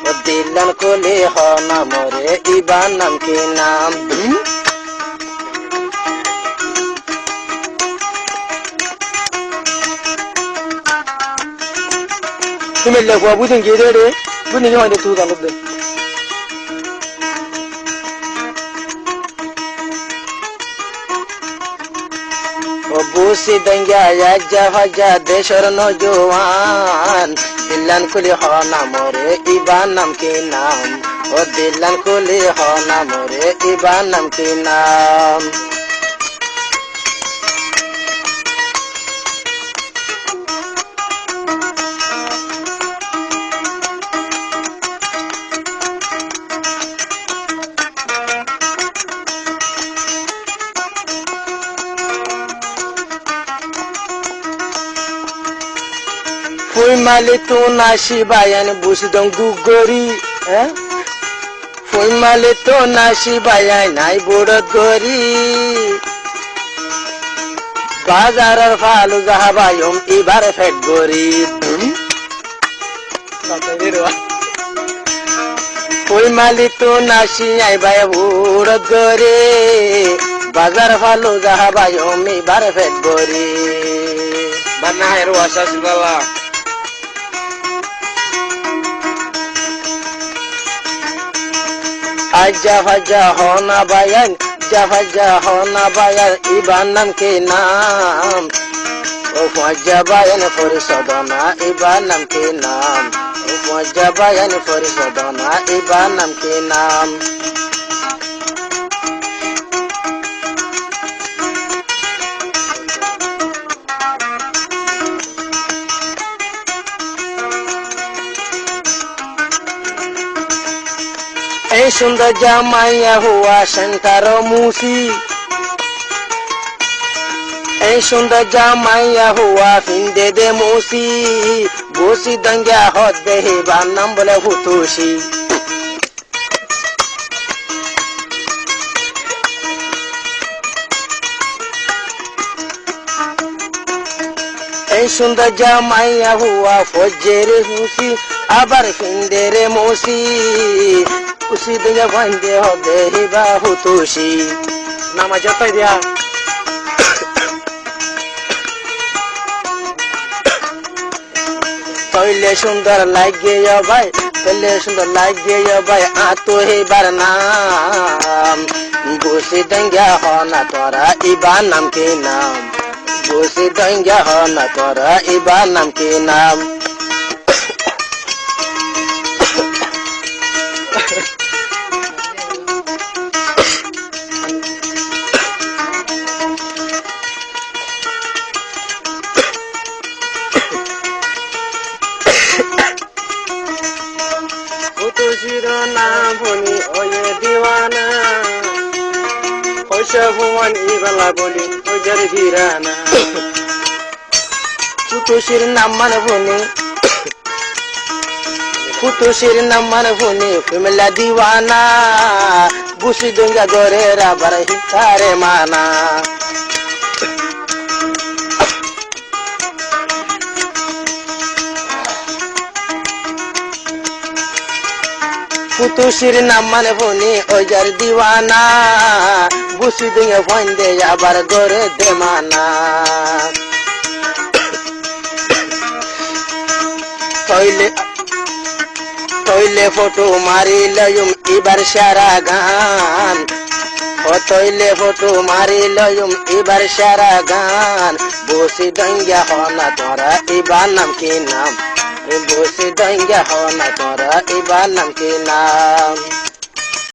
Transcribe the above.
ও দিলান কোলে হনা মোরে ইবার নাম কি নাম তুমি লেখো বুঝেন কি রে বুঝেন কি মানে তুই জানো দে ও বুসি দঙ্গা আজা ভাজা দেশর নজওয়ান দিলান কুলি হনা মোরে ইবার নাম কি নাম ও দিলান কুলি হনা মোরে ইবার নাম কি নাম Foi malito na Shibayan busdong gugori Foi malito na Shibayan ay burot gori Bazarar falu zahabayom ibar fet gori Foi malito na Shibayan burot gori Bazar falu zahabayom ibar fet gori Mana hai ruasa sibala Aja faja hona bayan jafaja hona bayan iban nam ke naam o faja bayan forisadana iban nam ke naam o faja bayan forisadana iban nam ke naam এই সুন্দর জামাইয়া হুয়া centre মুসি এই সুন্দর জামাইয়া হুয়া ফিন্দে দে মুসি বসি দঙ্গা হত দেহি বান নাম বলে হুতুসি এই সুন্দর জামাইয়া হুয়া ফজের মুসি আবার ফিন্দে রে মুসি উসি দিকে বন্ধে হবে হিবা হুতুসি নামা যতই দিয়া তৈলে সুন্দর লাগে ভাই তৈলে সুন্দর লাগে ভাই আতো হিবার নাম বসে দঙ্গা হনা তোরা ইবার নাম কি নাম বসে দঙ্গা হনা তোরা ইবার নাম কি নাম হুতুসির নাম বলি ওয়ে দিওয়ানা ওইসব ভুবন ইবালা বলি ওজার ভিরানা হুতুসির নাম মানে বলি হুতুসির নাম মানে বলি ফিমেলা দিওয়ানা বুসি দুঙ্গা গরে রাবার হিতারে মানা হুতুসির নাম মানে বলি ওজার দিওয়ানা বুসি দুঙ্গা ফন্দে আবার গরে দে মানা তৈলে ফটো মারি লয়ুম ইবার সারা গান ও তৈলে ফটো মারি লয়ুম ইবার সারা গান বসি দঙ্গা হনা তোরা ইবার নাম কি নাম বসে দঙ্গা হনা তোরা ইবার নাম কি নাম